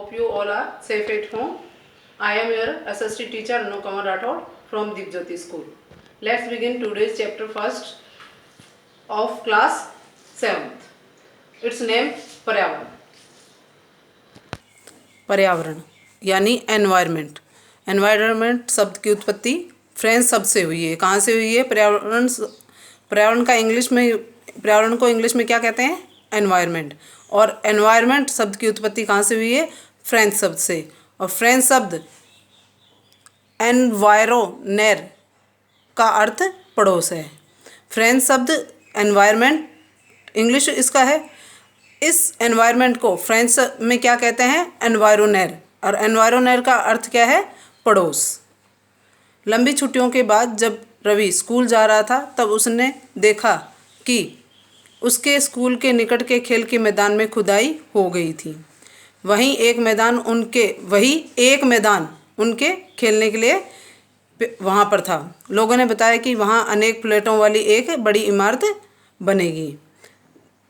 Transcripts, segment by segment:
Hope you all are safe at home. I am your SST teacher Anu Kamar Rathod from Dipjyoti School. Let's begin today's chapter first of class 7th. Its name पर्यावरण. पर्यावरण यानी environment. Environment शब्द की उत्पत्ति French शब्द से हुई है. कहाँ से हुई है? पर्यावरण का इंग्लिश में, पर्यावरण को इंग्लिश में क्या कहते हैं? एनवायरनमेंट. और एनवायरनमेंट शब्द की उत्पत्ति कहाँ से हुई है? फ्रेंच शब्द से. और फ्रेंच शब्द एनवायरोनेर का अर्थ पड़ोस है. फ्रेंच शब्द एनवायरनमेंट इंग्लिश इसका है. इस एनवायरनमेंट को फ्रेंच में क्या कहते हैं? एनवायरोनेर. और एनवायरोनेर का अर्थ क्या है? पड़ोस. लंबी छुट्टियों के बाद जब रवि स्कूल जा रहा था तब उसने देखा कि उसके स्कूल के निकट के खेल के मैदान में खुदाई हो गई थी. वहीं एक मैदान उनके खेलने के लिए वहाँ पर था. लोगों ने बताया कि वहाँ अनेक प्लेटों वाली एक बड़ी इमारत बनेगी.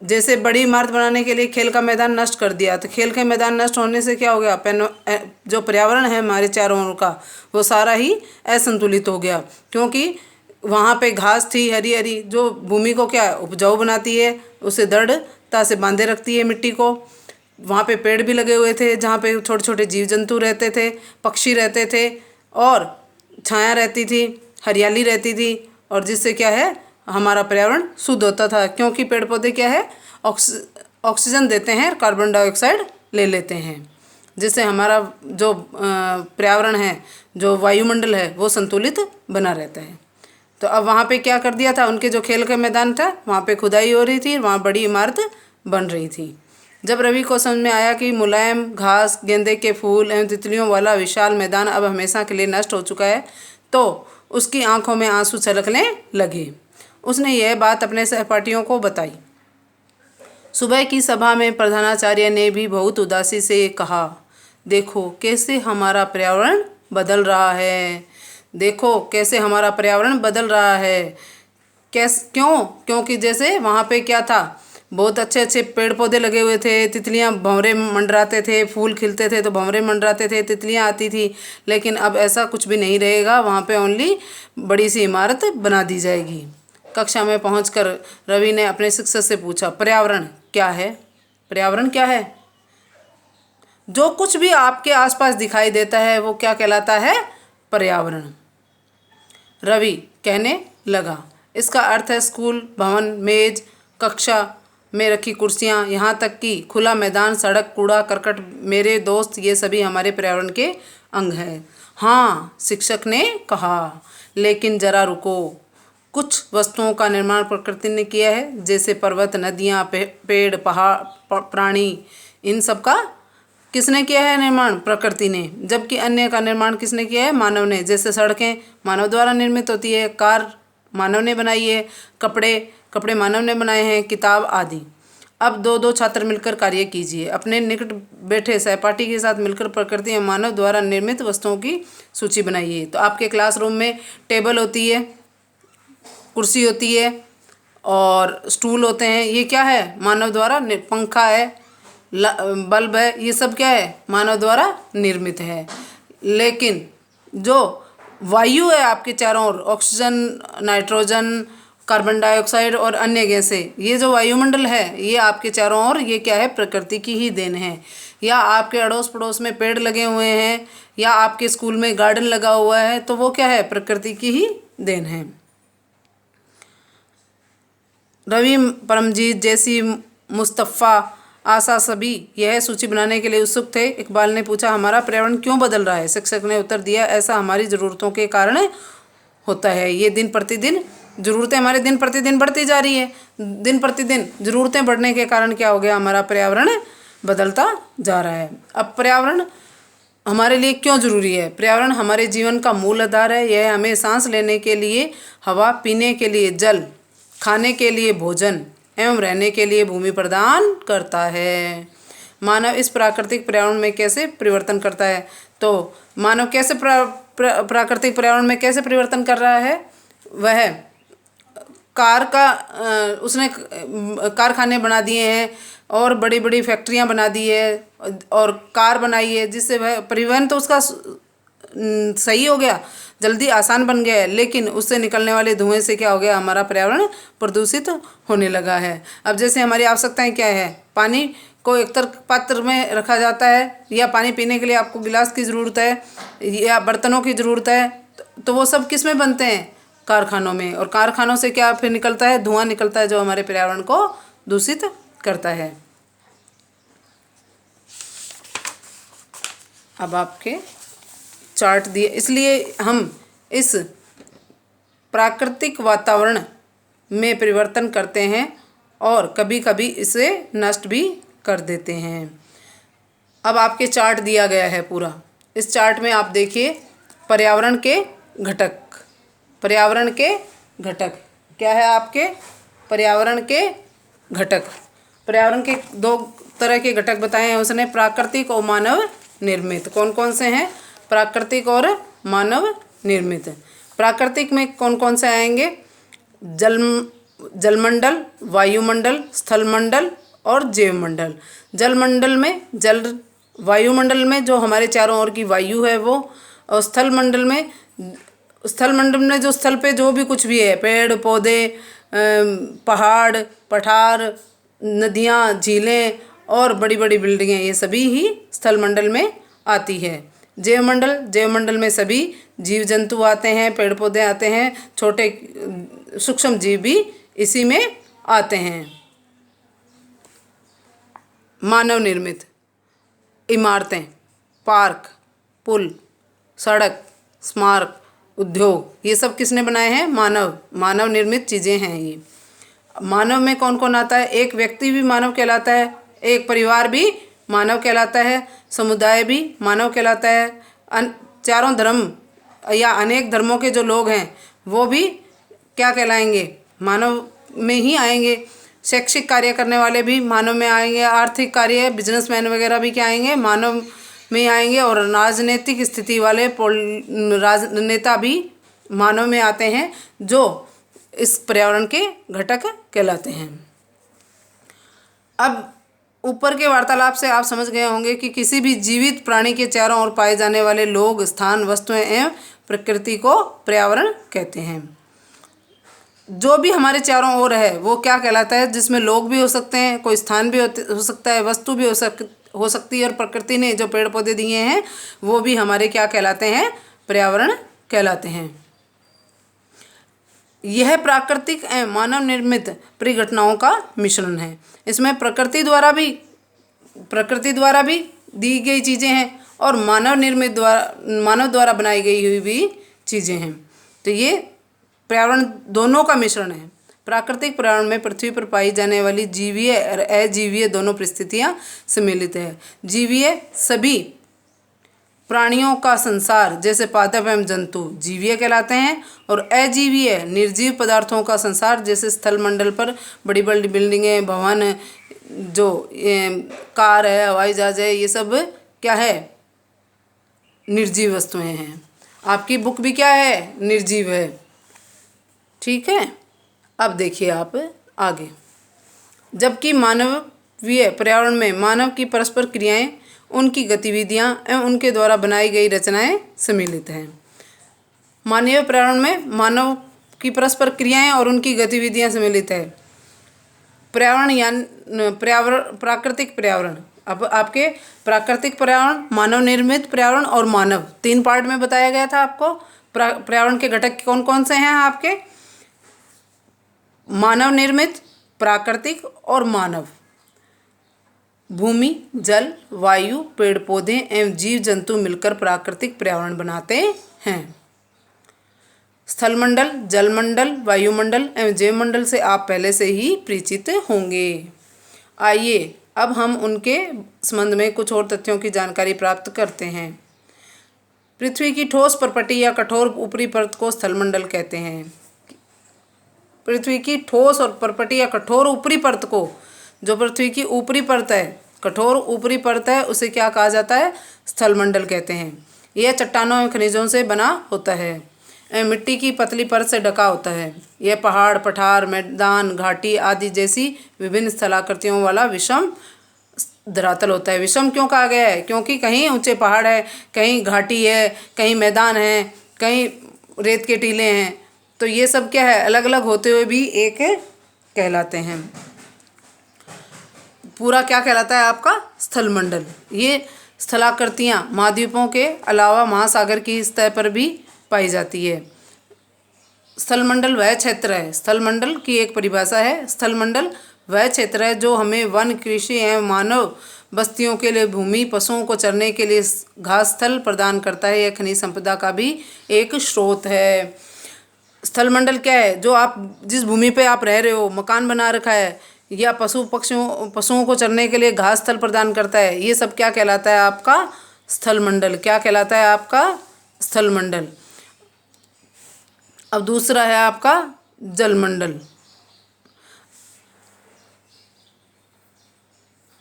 जैसे बड़ी इमारत बनाने के लिए खेल का मैदान नष्ट कर दिया, तो खेल का मैदान नष्ट होने से क्या हो गया? जो पर्यावरण है हमारे चारों ओर का, वो सारा ही असंतुलित हो गया. क्योंकि वहाँ पे घास थी हरी हरी, जो भूमि को क्या उपजाऊ बनाती है, उसे दृढ़ता से बांधे रखती है मिट्टी को. वहाँ पे पेड़ भी लगे हुए थे जहाँ पे छोटे छोटे जीव जंतु रहते थे, पक्षी रहते थे, और छाया रहती थी, हरियाली रहती थी, और जिससे क्या है हमारा पर्यावरण शुद्ध होता था. क्योंकि पेड़ पौधे क्या है? ऑक्सीजन देते हैं, कार्बन डाइऑक्साइड ले लेते हैं, जिससे हमारा जो पर्यावरण है, जो वायुमंडल है, वो संतुलित बना रहता है. तो अब वहाँ पे क्या कर दिया था? उनके जो खेल का मैदान था वहाँ पे खुदाई हो रही थी, वहाँ बड़ी इमारत बन रही थी. जब रवि को समझ में आया कि मुलायम घास, गेंदे के फूल एवं तितलियों वाला विशाल मैदान अब हमेशा के लिए नष्ट हो चुका है, तो उसकी आंखों में आंसू छलकने लगे. उसने यह बात अपने सहपाठियों को बताई. सुबह की सभा में प्रधानाचार्य ने भी बहुत उदासी से कहा, देखो कैसे हमारा पर्यावरण बदल रहा है. देखो कैसे हमारा पर्यावरण बदल रहा है. क्यों? क्योंकि जैसे वहाँ पे क्या था, बहुत अच्छे अच्छे पेड़ पौधे लगे हुए थे, तितलियाँ भंवरे मंडराते थे, फूल खिलते थे तो भंवरे मंडराते थे, तितलियाँ आती थी. लेकिन अब ऐसा कुछ भी नहीं रहेगा. वहाँ पे ओनली बड़ी सी इमारत बना दी जाएगी. कक्षा में पहुंचकर रवि ने अपने शिक्षक से पूछा, पर्यावरण क्या है? पर्यावरण क्या है? जो कुछ भी आपके आसपास दिखाई देता है वो क्या कहलाता है? पर्यावरण. रवि कहने लगा, इसका अर्थ है स्कूल, भवन, मेज, कक्षा में रखी कुर्सियाँ, यहाँ तक कि खुला मैदान, सड़क, कूड़ा करकट, मेरे दोस्त, ये सभी हमारे पर्यावरण के अंग हैं. हाँ, शिक्षक ने कहा, लेकिन जरा रुको. कुछ वस्तुओं का निर्माण प्रकृति ने किया है, जैसे पर्वत, नदियाँ, पेड़, पहाड़, प्राणी. इन सब का किसने किया है निर्माण? प्रकृति ने. जबकि अन्य का निर्माण किसने किया है? मानव ने. जैसे सड़कें मानव द्वारा निर्मित होती है, कार मानव ने बनाई है, कपड़े मानव ने बनाए हैं, किताब आदि. अब दो दो छात्र मिलकर कार्य कीजिए. अपने निकट बैठे सहपाठी के साथ मिलकर प्रकृति में मानव द्वारा निर्मित वस्तुओं की सूची बनाइए. तो आपके क्लासरूम में टेबल होती है, कुर्सी होती है और स्टूल होते हैं. ये क्या है? मानव द्वारा. पंखा है, बल्ब है, ये सब क्या है? मानव द्वारा निर्मित है. लेकिन जो वायु है आपके चारों ओर, ऑक्सीजन, नाइट्रोजन, कार्बन डाइऑक्साइड और अन्य गैसें, ये जो वायुमंडल है, ये आपके चारों ओर, ये क्या है? प्रकृति की ही देन है. या आपके अड़ोस पड़ोस में पेड़ लगे हुए हैं, या आपके स्कूल में गार्डन लगा हुआ है, तो वो क्या है? प्रकृति की ही देन है. रवि, परमजीत, जैसी, मुस्तफ़ा, आशा सभी यह सूची बनाने के लिए उत्सुक थे. इकबाल ने पूछा, हमारा पर्यावरण क्यों बदल रहा है? शिक्षक ने उत्तर दिया, ऐसा हमारी ज़रूरतों के कारण होता है. ये दिन प्रतिदिन ज़रूरतें हमारे दिन प्रतिदिन बढ़ती जा रही है. दिन प्रतिदिन ज़रूरतें बढ़ने के कारण क्या हो गया? हमारा पर्यावरण बदलता जा रहा है. अब पर्यावरण हमारे लिए क्यों ज़रूरी है? पर्यावरण हमारे जीवन का मूल आधार है. यह हमें सांस लेने के लिए हवा, पीने के लिए जल, खाने के लिए भोजन एवं रहने के लिए भूमि प्रदान करता है. मानव इस प्राकृतिक पर्यावरण में कैसे परिवर्तन करता है? तो मानव कैसे प्राकृतिक पर्यावरण में कैसे परिवर्तन कर रहा है? वह उसने कारखाने बना दिए हैं और बड़ी बड़ी फैक्ट्रियां बना दी है, और कार बनाई है, जिससे वह परिवहन तो उसका सही हो गया, जल्दी आसान बन गया है, लेकिन उससे निकलने वाले धुएं से क्या हो गया, हमारा पर्यावरण प्रदूषित होने लगा है। अब जैसे हमारी आवश्यकताएं क्या है, पानी को एक पात्र में रखा जाता है, या पानी पीने के लिए आपको गिलास की ज़रूरत है या बर्तनों की ज़रूरत है, तो वो सब किस में बनते हैं, कारखानों में। और कारखानों से क्या फिर निकलता है, धुआं निकलता है, जो हमारे पर्यावरण को दूषित करता है। अब आपके चार्ट दिए, इसलिए हम इस प्राकृतिक वातावरण में परिवर्तन करते हैं और कभी कभी इसे नष्ट भी कर देते हैं। अब आपके चार्ट दिया गया है पूरा। इस चार्ट में आप देखिए पर्यावरण के घटक, पर्यावरण के घटक क्या है आपके, पर्यावरण के घटक। पर्यावरण के दो तरह के घटक बताए हैं उसने, प्राकृतिक और मानव निर्मित। कौन कौन से हैं, प्राकृतिक और मानव निर्मित। प्राकृतिक में कौन कौन से आएंगे, जलमंडल, वायुमंडल, स्थलमंडल और जैवमंडल। जलमंडल में वायुमंडल में जो हमारे चारों ओर की वायु है वो, और स्थलमंडल में जो स्थल पे जो भी कुछ भी है, पेड़ पौधे, पहाड़ पठार, नदियाँ, झीलें और बड़ी बड़ी बिल्डिंगें, ये सभी ही स्थलमंडल में आती है। जैवमंडल में सभी जीव जंतु आते हैं, पेड़ पौधे आते हैं, छोटे सूक्ष्म जीव भी इसी में आते हैं। मानव निर्मित इमारतें, पार्क, पुल, सड़क, स्मारक, उद्योग, ये सब किसने बनाए हैं, मानव निर्मित चीज़ें हैं ये। मानव में कौन कौन आता है, एक व्यक्ति भी मानव कहलाता है, एक परिवार भी मानव कहलाता है, समुदाय भी मानव कहलाता है, चारों धर्म या अनेक धर्मों के जो लोग हैं वो भी क्या कहलाएंगे, मानव में ही आएंगे। शैक्षिक कार्य करने वाले भी मानव में आएंगे, आर्थिक कार्य, बिजनेसमैन वगैरह भी क्या आएंगे, मानव में आएंगे, और राजनीतिक स्थिति वाले राजनेता भी मानव में आते हैं, जो इस पर्यावरण के घटक कहलाते हैं। अब ऊपर के वार्तालाप से आप समझ गए होंगे कि किसी भी जीवित प्राणी के चारों ओर पाए जाने वाले लोग, स्थान, वस्तुएं एवं प्रकृति को पर्यावरण कहते हैं। जो भी हमारे चारों ओर है वो क्या कहलाता है, जिसमें लोग भी हो सकते हैं, कोई स्थान भी हो सकता है, वस्तु भी हो सकती है, और प्रकृति ने जो पेड़ पौधे दिए हैं वो भी हमारे क्या कहलाते हैं, पर्यावरण कहलाते हैं। यह प्राकृतिक एवं मानव निर्मित परिघटनाओं का मिश्रण है। इसमें प्रकृति द्वारा भी दी गई चीज़ें हैं और मानव द्वारा बनाई गई हुई भी चीज़ें हैं। तो ये पर्यावरण दोनों का मिश्रण है। प्राकृतिक पर्यावरण में पृथ्वी पर पाई जाने वाली जीवीय और अजीवीय दोनों परिस्थितियाँ सम्मिलित है। जीवीय सभी प्राणियों का संसार, जैसे पादप एवं जंतु, जीवीय कहलाते हैं, और अजीवीय निर्जीव पदार्थों का संसार, जैसे स्थल मंडल पर बड़ी बड़ी बिल्डिंगें, भवन, जो कार है, हवाई जहाज है, ये सब क्या है, निर्जीव वस्तुएं हैं। आपकी बुक भी क्या है, निर्जीव है। ठीक है। अब देखिए आप आगे। जबकि मानवीय पर्यावरण में मानव की परस्पर क्रियाएं, उनकी गतिविधियां एवं उनके द्वारा बनाई गई रचनाएं सम्मिलित हैं। मानवीय पर्यावरण में मानव की परस्पर क्रियाएं और उनकी गतिविधियां सम्मिलित है। प्राकृतिक पर्यावरण, अब आपके प्राकृतिक पर्यावरण, मानव निर्मित पर्यावरण और मानव, तीन पार्ट में बताया गया था आपको। पर्यावरण के घटक कौन कौन से हैं आपके, मानव निर्मित, प्राकृतिक और मानव। भूमि, जल, वायु, पेड़ पौधे एवं जीव जंतु मिलकर प्राकृतिक पर्यावरण बनाते हैं। स्थलमंडल, जलमंडल, वायुमंडल एवं जैवमंडल से आप पहले से ही परिचित होंगे। आइए अब हम उनके संबंध में कुछ और तथ्यों की जानकारी प्राप्त करते हैं। पृथ्वी की ठोस परपटी या कठोर ऊपरी परत को स्थलमंडल कहते हैं। पृथ्वी की ठोस और परपटी या कठोर ऊपरी परत को, जो पृथ्वी की ऊपरी परत है, कठोर ऊपरी परत है, उसे क्या कहा जाता है, स्थलमंडल कहते हैं। यह चट्टानों एवं खनिजों से बना होता है, मिट्टी की पतली परत से ढका होता है। यह पहाड़, पठार, मैदान, घाटी आदि जैसी विभिन्न स्थलाकृतियों वाला विषम धरातल होता है। विषम क्यों कहा गया है? क्योंकि कहीं ऊंचे पहाड़ है, कहीं घाटी है, कहीं मैदान है, कहीं रेत के टीले हैं। तो ये सब क्या है, अलग अलग होते हुए भी एक कहलाते हैं। पूरा क्या कहलाता है आपका? स्थलमंडल। ये स्थलाकृतियाँ महाद्वीपों के अलावा महासागर की सतह पर भी पाई जाती है। स्थलमंडल वह क्षेत्र है, स्थलमंडल की एक परिभाषा है, स्थलमंडल वह क्षेत्र है जो हमें वन, कृषि एवं मानव बस्तियों के लिए भूमि, पशुओं को चरने के लिए घास स्थल प्रदान करता है। यह खनिज संपदा का भी एक स्रोत है। स्थलमंडल क्या है? जो आप जिस भूमि पे आप रह रहे हो, मकान बना रखा है, या पशुओं को चरने के लिए घास स्थल प्रदान करता है, ये सब क्या कहलाता है आपका? स्थलमंडल। क्या कहलाता है आपका? स्थलमंडल। अब दूसरा है आपका जलमंडल।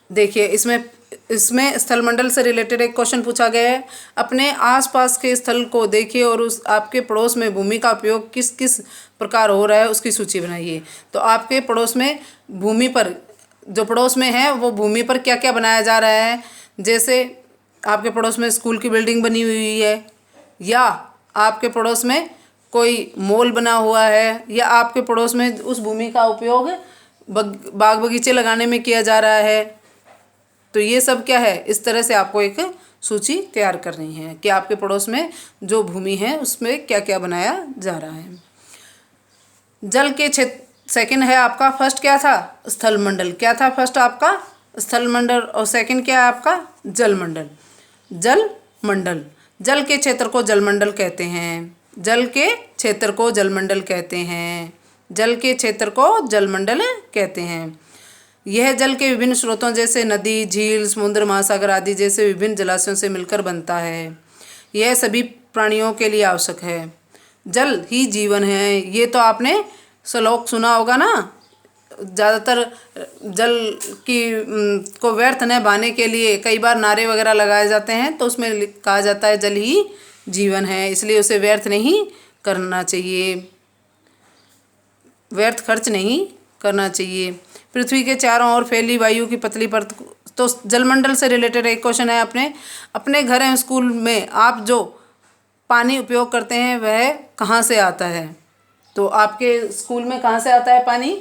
देखिए इसमें स्थलमंडल से रिलेटेड एक क्वेश्चन पूछा गया है। अपने आसपास के स्थल को देखिए और उस आपके पड़ोस में भूमि का उपयोग किस किस प्रकार हो रहा है उसकी सूची बनाइए। तो आपके पड़ोस में भूमि पर, जो पड़ोस में है वो भूमि पर क्या क्या बनाया जा रहा है। जैसे आपके पड़ोस में स्कूल की बिल्डिंग बनी हुई है, या आपके पड़ोस में कोई मॉल बना हुआ है, या आपके पड़ोस में उस भूमि का उपयोग बाग बगीचे लगाने में किया जा रहा है। तो ये सब क्या है, इस तरह से आपको एक सूची तैयार करनी है कि आपके पड़ोस में जो भूमि है उसमें क्या क्या बनाया जा रहा है। जल के क्षेत्र सेकंड है आपका, फर्स्ट क्या था? स्थलमंडल। क्या था फर्स्ट आपका? स्थलमंडल। और सेकंड क्या है आपका? जलमंडल। जलमंडल, जल के क्षेत्र को जलमंडल कहते हैं। जल के क्षेत्र को जलमंडल कहते हैं। जल के क्षेत्र को जलमंडल कहते हैं। यह जल के विभिन्न स्रोतों जैसे नदी, झील, समुद्र, महासागर आदि जैसे विभिन्न जलाशयों से मिलकर बनता है। यह सभी प्राणियों के लिए आवश्यक है। जल ही जीवन है, ये तो आपने श्लोक सुना होगा ना। ज़्यादातर जल की को व्यर्थ न बहाने के लिए कई बार नारे वगैरह लगाए जाते हैं, तो उसमें कहा जाता है जल ही जीवन है, इसलिए उसे व्यर्थ नहीं करना चाहिए, व्यर्थ खर्च नहीं करना चाहिए। पृथ्वी के चारों ओर फैली वायु की पतली परत। तो जलमंडल से रिलेटेड एक क्वेश्चन है। अपने घर एवं स्कूल में आप जो पानी उपयोग करते हैं वह कहाँ से आता है? तो आपके स्कूल में कहाँ से आता है पानी?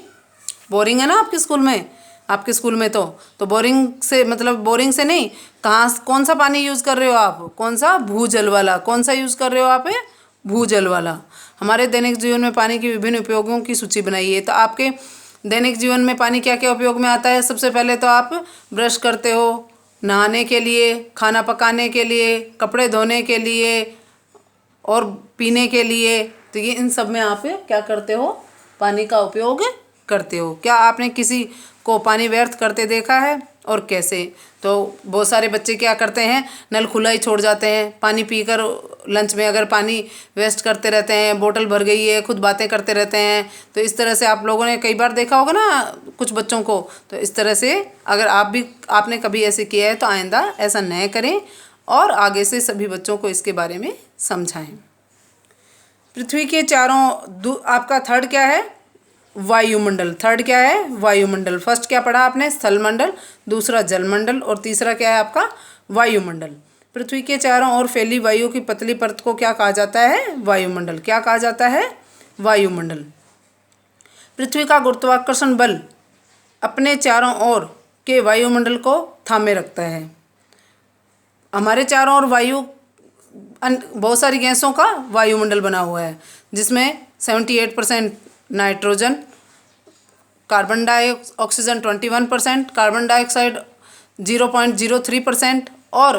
बोरिंग है ना आपके स्कूल में? आपके स्कूल में तो बोरिंग से, मतलब बोरिंग से नहीं, कौन सा पानी यूज़ कर रहे हो आप? कौन सा? भूजल वाला। कौन सा यूज़ कर रहे हो आप? भूजल वाला। हमारे दैनिक जीवन में पानी के विभिन्न उपयोगों की सूची बनाइए। तो आपके दैनिक जीवन में पानी क्या क्या उपयोग में आता है? सबसे पहले तो आप ब्रश करते हो, नहाने के लिए, खाना पकाने के लिए, कपड़े धोने के लिए और पीने के लिए। तो ये इन सब में आप क्या करते हो? पानी का उपयोग करते हो। क्या आपने किसी को पानी व्यर्थ करते देखा है और कैसे? तो बहुत सारे बच्चे क्या करते हैं, नल खुला ही छोड़ जाते हैं, पानी पीकर लंच में अगर पानी वेस्ट करते रहते हैं, बोतल भर गई है, खुद बातें करते रहते हैं। तो इस तरह से आप लोगों ने कई बार देखा होगा ना कुछ बच्चों को। तो इस तरह से अगर आपने कभी ऐसे किया है तो आइंदा ऐसा न करें और आगे से सभी बच्चों को इसके बारे में समझाएं। पृथ्वी के चारों आपका थर्ड क्या है? वायुमंडल। थर्ड क्या है? वायुमंडल। फर्स्ट क्या पढ़ा आपने? स्थलमंडल, दूसरा जलमंडल और तीसरा क्या है आपका? वायुमंडल। पृथ्वी के चारों ओर फैली वायु की पतली परत को क्या कहा जाता है? वायुमंडल। क्या कहा जाता है? वायुमंडल। पृथ्वी का गुरुत्वाकर्षण बल अपने चारों ओर के वायुमंडल को थामे रखता है। हमारे चारों ओर बहुत सारी गैसों का वायुमंडल बना हुआ है, जिसमें 78% नाइट्रोजन, ऑक्सीजन 21%, कार्बन डाइऑक्साइड 0.03% और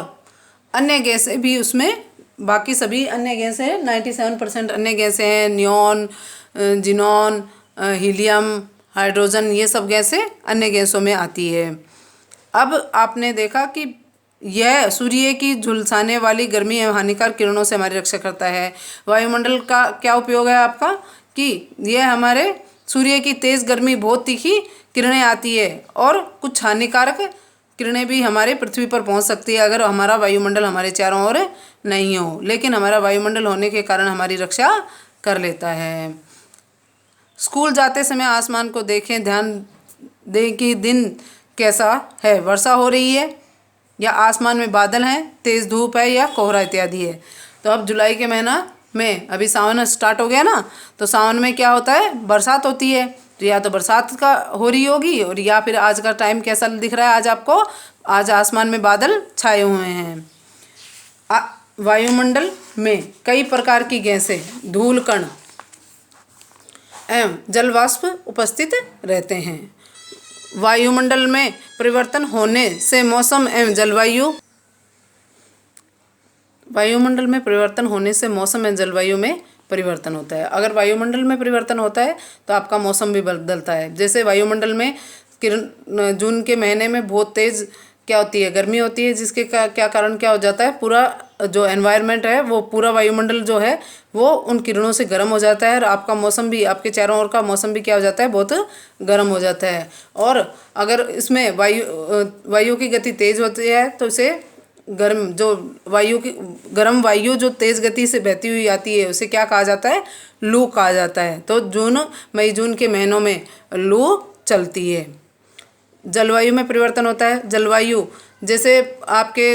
अन्य गैसें भी उसमें, बाकी सभी अन्य गैसें 97% अन्य गैसें हैं। नियॉन, जिनॉन, हीलियम, हाइड्रोजन, ये सब गैसें अन्य गैसों में आती है। अब आपने देखा कि यह सूर्य की झुलसाने वाली गर्मी एवं हानिकारक किरणों से हमारी रक्षा करता है। वायुमंडल का क्या उपयोग है आपका? कि यह हमारे सूर्य की तेज़ गर्मी, बहुत तीखी किरणें आती है और कुछ हानिकारक किरणें भी हमारे पृथ्वी पर पहुंच सकती है अगर हमारा वायुमंडल हमारे चारों ओर नहीं हो। लेकिन हमारा वायुमंडल होने के कारण हमारी रक्षा कर लेता है। स्कूल जाते समय आसमान को देखें, ध्यान दें कि दिन कैसा है, वर्षा हो रही है या आसमान में बादल हैं, तेज़ धूप है या कोहरा इत्यादि है। तो अब जुलाई के महीना में अभी सावन स्टार्ट हो गया ना, तो सावन में क्या होता है, बरसात होती है। तो या तो बरसात का हो रही होगी, और या फिर आज का टाइम कैसा दिख रहा है आज आपको, आज आसमान में बादल छाए हुए हैं। वायुमंडल में कई प्रकार की गैसें, धूल कण एवं जलवाष्प उपस्थित रहते हैं। वायुमंडल में परिवर्तन होने से मौसम एवं जलवायु वायुमंडल में परिवर्तन होने से मौसम एवं जलवायु में परिवर्तन होता है। अगर वायुमंडल में परिवर्तन होता है तो आपका मौसम भी बदलता है। जैसे वायुमंडल में जून के महीने में बहुत तेज़ क्या होती है, गर्मी होती है, जिसके क्या कारण क्या हो जाता है, पूरा जो एनवायरनमेंट है वो पूरा वायुमंडल जो है वो उन किरणों से गर्म हो जाता है, और आपका मौसम भी, आपके चारों ओर का मौसम भी क्या हो जाता है, बहुत गर्म हो जाता है। और अगर इसमें वायु की गति तेज़ होती है तो इसे गर्म जो गर्म वायु जो तेज़ गति से बहती हुई आती है उसे क्या कहा जाता है, लू कहा जाता है। तो मई जून के महीनों में लू चलती है। जलवायु में परिवर्तन होता है। जलवायु जैसे आपके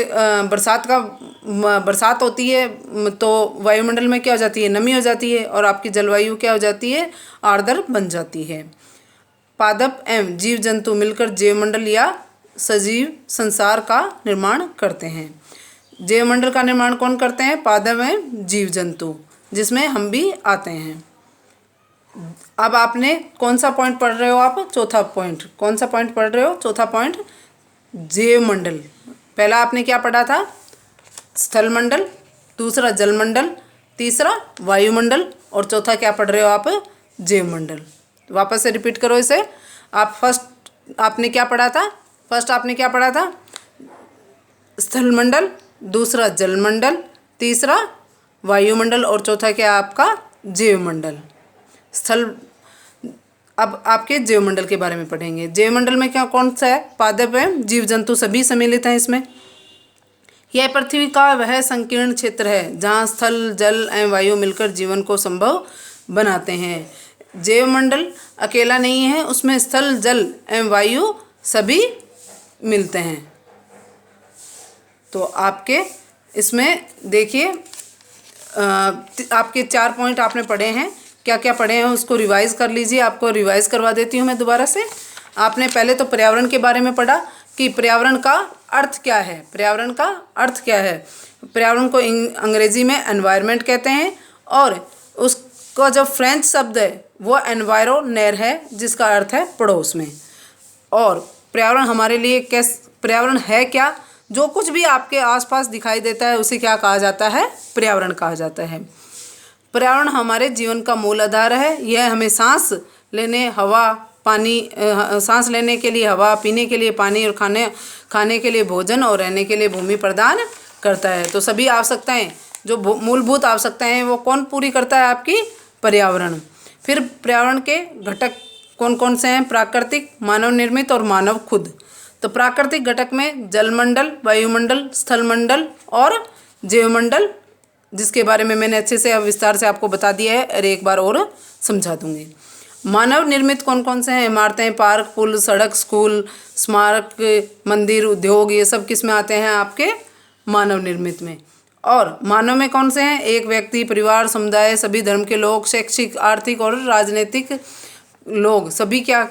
बरसात होती है तो वायुमंडल में क्या हो जाती है, नमी हो जाती है, और आपकी जलवायु क्या हो जाती है, आर्द्र बन जाती है। पादप एवं जीव जंतु मिलकर जैवमंडल या सजीव संसार का निर्माण करते हैं। जैवमंडल का निर्माण कौन करते हैं, पादप एवं जीव जंतु, जिसमें हम भी आते हैं। अब आपने कौन सा पॉइंट पढ़ रहे हो आप, चौथा पॉइंट, कौन सा पॉइंट पढ़ रहे हो, चौथा पॉइंट, जैवमंडल। पहला आपने क्या पढ़ा था, स्थलमंडल, दूसरा जलमंडल, तीसरा वायुमंडल, और चौथा क्या पढ़ रहे हो आप, जैवमंडल। वापस से रिपीट करो इसे। आपने क्या पढ़ा था, फर्स्ट आपने क्या पढ़ा था, स्थलमंडल, दूसरा जलमंडल, तीसरा वायुमंडल, और चौथा क्या आपका, जैवमंडल। अब आपके जैवमंडल के बारे में पढ़ेंगे। जैवमंडल में क्या कौन सा है, पादप एवं जीव जंतु सभी सम्मिलित हैं इसमें। यह पृथ्वी का वह संकीर्ण क्षेत्र है जहाँ स्थल, जल एवं वायु मिलकर जीवन को संभव बनाते हैं। जैवमंडल अकेला नहीं है, उसमें स्थल, जल एवं वायु सभी मिलते हैं। तो आपके इसमें देखिए आपके 4 पॉइंट आपने पढ़े हैं, क्या क्या पढ़े हैं उसको रिवाइज कर लीजिए। आपको रिवाइज करवा देती हूँ मैं दोबारा से। आपने पहले तो पर्यावरण के बारे में पढ़ा कि पर्यावरण का अर्थ क्या है, पर्यावरण का अर्थ क्या है। पर्यावरण को अंग्रेजी में एनवायरनमेंट कहते हैं, और उसका जो फ्रेंच शब्द है वो एनवायरोनेर है, जिसका अर्थ है पड़ोस में। और पर्यावरण हमारे लिए पर्यावरण है क्या, जो कुछ भी आपके आसपास दिखाई देता है उसे क्या कहा जाता है, पर्यावरण कहा जाता है। पर्यावरण हमारे जीवन का मूल आधार है। यह हमें सांस लेने के लिए हवा, पीने के लिए पानी, और खाने के लिए भोजन, और रहने के लिए भूमि प्रदान करता है। तो सभी आवश्यकताएं, जो मूलभूत आवश्यकताएं हैं वो कौन पूरी करता है, आपकी पर्यावरण। फिर पर्यावरण के घटक कौन कौन से हैं, प्राकृतिक, मानव निर्मित और मानव खुद। तो प्राकृतिक घटक में जलमंडल, वायुमंडल, स्थलमंडल और जैवमंडल, जिसके बारे में मैंने अच्छे से अब विस्तार से आपको बता दिया है, और एक बार और समझा दूंगी। मानव निर्मित कौन कौन से हैं, इमारतें, पार्क, पुल, सड़क, स्कूल, स्मारक, मंदिर, उद्योग, ये सब किस में आते हैं, आपके मानव निर्मित में। और मानव में कौन से हैं, एक व्यक्ति, परिवार, समुदाय, सभी धर्म के लोग, शैक्षिक, आर्थिक और राजनीतिक लोग, सभी क्या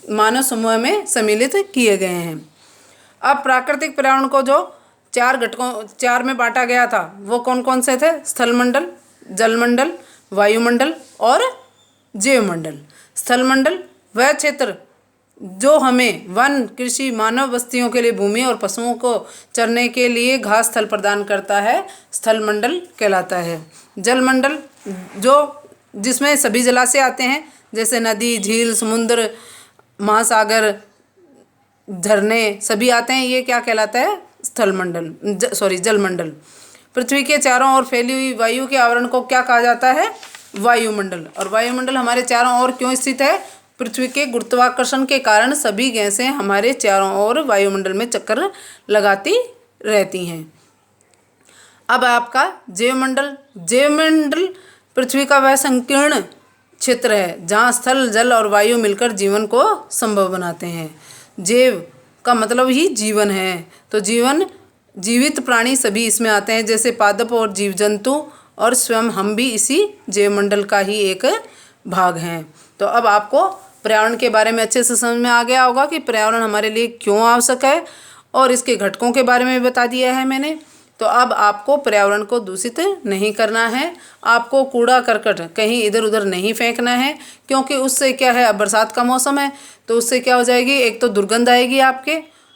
मानव समूह में सम्मिलित किए गए हैं। अब प्राकृतिक पर्यावरण को जो 4 में बांटा गया था वो कौन कौन से थे, स्थलमंडल, जलमंडल, वायुमंडल और जैवमंडल। स्थलमंडल वह क्षेत्र जो हमें वन, कृषि, मानव बस्तियों के लिए भूमि और पशुओं को चरने के लिए घास स्थल प्रदान करता है, स्थलमंडल कहलाता है। जलमंडल जिसमें सभी जलाशय आते हैं, जैसे नदी, झील, समुद्र, महासागर, झरने सभी आते हैं, ये क्या कहलाता है, जलमंडल। पृथ्वी के चारों ओर फैली हुई वायु के आवरण को क्या कहा जाता है, वायुमंडल। और वायुमंडल हमारे चारों ओर क्यों स्थित है, पृथ्वी के गुरुत्वाकर्षण के कारण सभी गैसें हमारे चारों ओर वायुमंडल में चक्कर लगाती रहती हैं। अब आपका जैवमंडल पृथ्वी का वह संकीर्ण क्षेत्र है जहाँ स्थल, जल और वायु मिलकर जीवन को संभव बनाते हैं। जैव का मतलब ही जीवन है, तो जीवन जीवित प्राणी सभी इसमें आते हैं, जैसे पादप और जीव जंतु और स्वयं हम भी इसी जैव मंडल का ही एक भाग हैं। तो अब आपको पर्यावरण के बारे में अच्छे से समझ में आ गया होगा कि पर्यावरण हमारे लिए क्यों आवश्यक है, और इसके घटकों के बारे में भी बता दिया है मैंने। तो अब आपको पर्यावरण को दूषित नहीं करना है, आपको कूड़ा करकट कहीं इधर उधर नहीं फेंकना है, क्योंकि उससे क्या है, अब बरसात का मौसम है तो उससे क्या हो जाएगी, एक तो दुर्गंध आएगी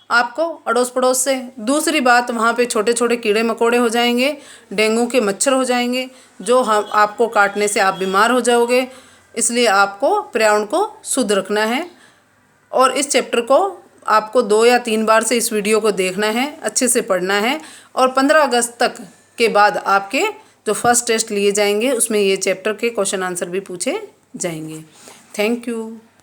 आपको अड़ोस पड़ोस से, दूसरी बात वहाँ पे छोटे छोटे कीड़े मकोड़े हो जाएंगे, डेंगू के मच्छर हो जाएंगे, जो हम आपको काटने से आप बीमार हो जाओगे। इसलिए आपको पर्यावरण को शुद्ध रखना है, और इस चैप्टर को आपको 2 या 3 बार से इस वीडियो को देखना है, अच्छे से पढ़ना है, और 15 अगस्त तक के बाद आपके जो फर्स्ट टेस्ट लिए जाएंगे उसमें ये चैप्टर के क्वेश्चन आंसर भी पूछे जाएंगे। Thank you.